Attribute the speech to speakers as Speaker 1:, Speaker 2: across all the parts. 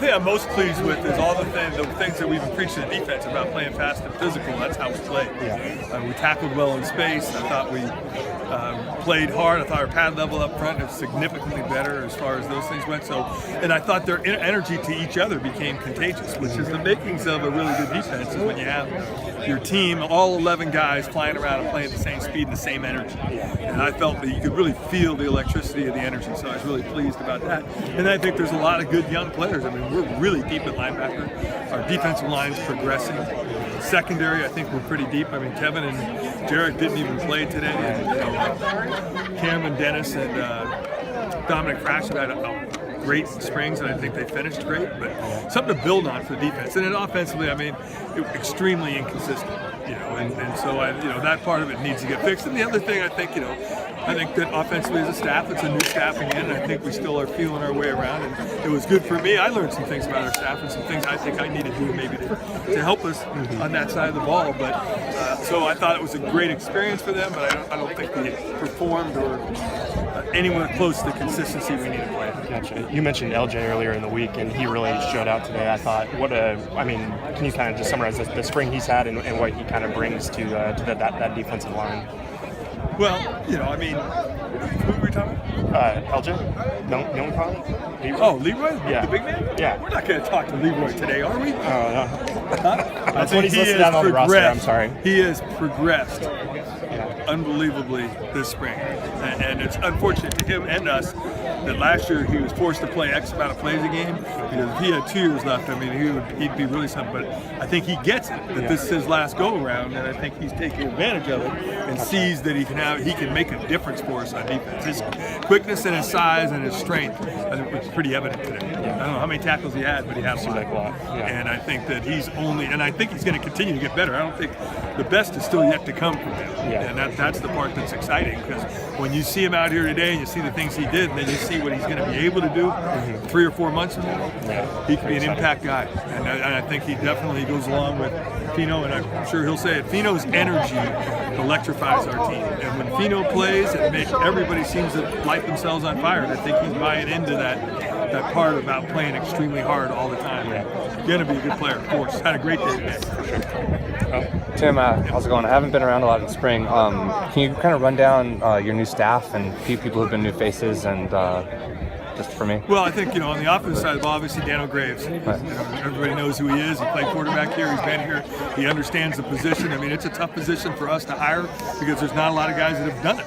Speaker 1: thing I'm most pleased with is all the things that we've been preaching to the defense about playing fast and physical. That's how we play. We tackled well in space. I thought we played hard. I thought our pad level up front is significantly better as far as those things went. So, and I thought their energy to each other became contagious, which is the makings of a really good defense. Is when you have your team, all 11 guys flying around and playing at the same speed and the same energy. And I felt that you could really feel the electricity of the energy. So I was really pleased about that. And I think there's a lot of good young players. I mean, we're really deep at linebacker. Our defensive line's progressing. Secondary, I think we're pretty deep. I mean, Kevin and Jarek didn't even play today. And, Cam and Dennis and Dominic Crash have had great springs, and I think they finished great. But something to build on for the defense. And then offensively, I mean, extremely inconsistent. And so that part of it needs to get fixed. And the other thing, I think that offensively as a staff, it's a new staff again, and I think we still are feeling our way around. And it was good for me. I learned some things about our staff and some things I think I need to do maybe to help us on that side of the ball. But so I thought it was a great experience for them, but I don't think we performed or anywhere close to the consistency we need to play.
Speaker 2: Gotcha. You mentioned LJ earlier in the week, and he really showed out today. I thought, can you kind of just summarize the spring he's had and what he kind of brings to that defensive line?
Speaker 1: Well, who were we talking about?
Speaker 2: LJ? No problem?
Speaker 1: Leroy? Oh, Leroy?
Speaker 2: Yeah.
Speaker 1: The big man?
Speaker 2: Yeah.
Speaker 1: We're not going to talk to Leroy today, are we?
Speaker 2: No.
Speaker 1: Huh?
Speaker 2: That's what he's listed down on the roster, I'm sorry.
Speaker 1: He has progressed unbelievably this spring. And it's unfortunate to him and us that last year he was forced to play X amount of plays a game, because if he had 2 years left, I mean, he'd be really something. But I think he gets it, that this is his last go-around, and I think he's taking advantage of it and sees that he can make a difference for us on defense. His quickness and his size and his strength, I think, was pretty evident today. I don't know how many tackles he had, but he had a lot. And I think that I think he's going to continue to get better. I don't think the best is still yet to come from him. And that's the part that's exciting, because when you see him out here today and you see the things he did, and then you see what he's going to be able to do 3 or 4 months from now, he could be an impact guy. And I think he definitely goes along with Fino, and I'm sure he'll say it. Fino's energy electrifies our team. And when Fino plays, everybody seems to light themselves on fire. And I think he's buying into that part about playing extremely hard all the time. Going to be a good player, of course. Had a great day today.
Speaker 3: Tim, how's it going? I haven't been around a lot in spring. Can you kind of run down your new staff and people who've been new faces, and just for me?
Speaker 1: Well, I think, on the offensive side of the ball, obviously Daniel Graves. Everybody knows who he is. He played quarterback here. He's been here. He understands the position. I mean, it's a tough position for us to hire because there's not a lot of guys that have done it.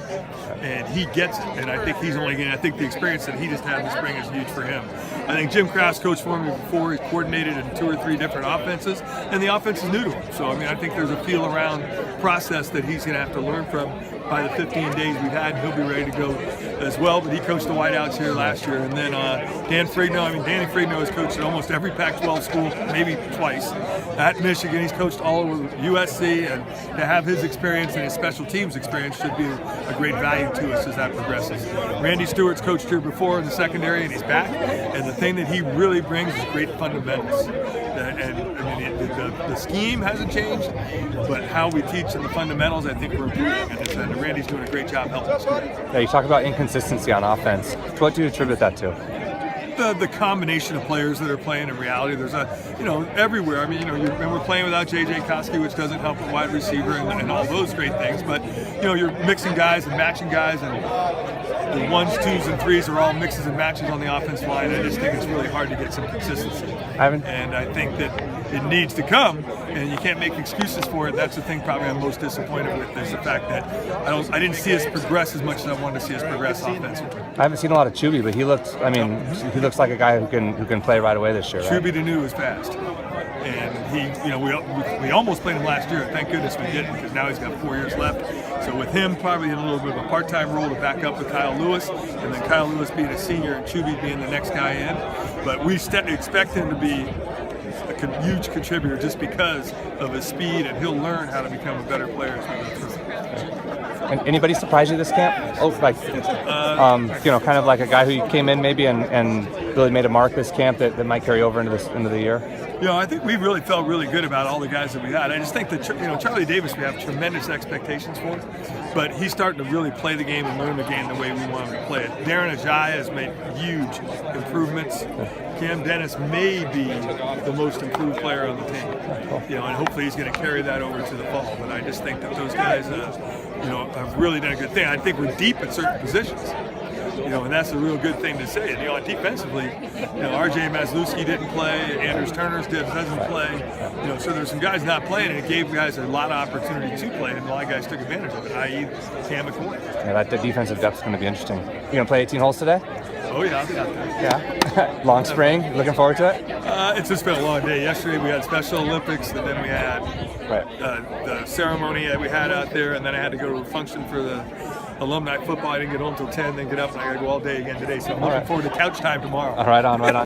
Speaker 1: And he gets it. And I think I think the experience that he just had in the spring is huge for him. I think Jim Kraft coached for me before. He's coordinated in 2 or 3 different offenses, and the offense is new to him. So, I think there's a feel-around process that he's going to have to learn from. By the 15 days we've had, he'll be ready to go as well. But he coached the Whiteouts here last year. And then Danny Freedno has coached at almost every Pac-12 school, maybe twice. At Michigan, he's coached all over USC, and to have his experience and his special teams experience should be a great value to us as that progresses. Randy Stewart's coached here before in the secondary, and he's back. And the thing that he really brings is great fundamentals. The scheme hasn't changed, but how we teach and the fundamentals, I think we're improving. And Randy's doing a great job helping us.
Speaker 3: Yeah, you talk about inconsistency on offense. What do you attribute that to?
Speaker 1: The combination of players that are playing in reality. There's everywhere. I mean, and we're playing without J.J. Koski, which doesn't help a wide receiver and all those great things. But, you're mixing guys and matching guys, and the 1s, 2s, and 3s are all mixes and matches on the offensive line. I just think it's really hard to get some consistency. And I think that it needs to come, and you can't make excuses for it. That's the thing probably I'm most disappointed with, is the fact that I didn't see us progress as much as I wanted to see us progress offensively.
Speaker 3: I haven't seen a lot of Chuby, but he looks like a guy who can play right away this year. Right?
Speaker 1: Chuby to is fast, and we almost played him last year. Thank goodness we didn't, because now he's got 4 years left. So with him probably in a little bit of a part-time role to back up with Kyle Lewis, and then Kyle Lewis being a senior and Chuby being the next guy in. But we expect him to be a huge contributor just because of his speed, and he'll learn how to become a better player as we go through.
Speaker 3: And anybody surprise you this camp? Kind of like a guy who came in maybe and really made a mark this camp that might carry over into the year.
Speaker 1: I think we really felt really good about all the guys that we had. I just think that Charlie Davis, we have tremendous expectations for, but he's starting to really play the game and learn the game the way we want him to play it. Darren Ajayi has made huge improvements. Cam Dennis may be the most improved player on the team. You know, and hopefully he's going to carry that over to the fall. But I just think that those guys, you know, have really done a good thing. I think we're deep at certain positions. You know, and that's a real good thing to say. And, you know, defensively, you know, R.J. Maslewski didn't play, Anders Turner's doesn't play. You know, so there's some guys not playing, and it gave guys a lot of opportunity to play, and a lot of guys took advantage of it, i.e. Cam McCoy.
Speaker 3: Yeah, that defensive depth is going to be interesting. You going to play 18 holes today?
Speaker 1: Oh, yeah, I'll be out there.
Speaker 3: Yeah. Long spring. Looking forward to it?
Speaker 1: It's just been a long day. Yesterday we had Special Olympics, and then we had the ceremony that we had out there, and then I had to go to a function for the alumni football. I didn't get home until 10, then get up, and I got to go all day again today. So I'm looking forward to couch time tomorrow.
Speaker 3: Right on.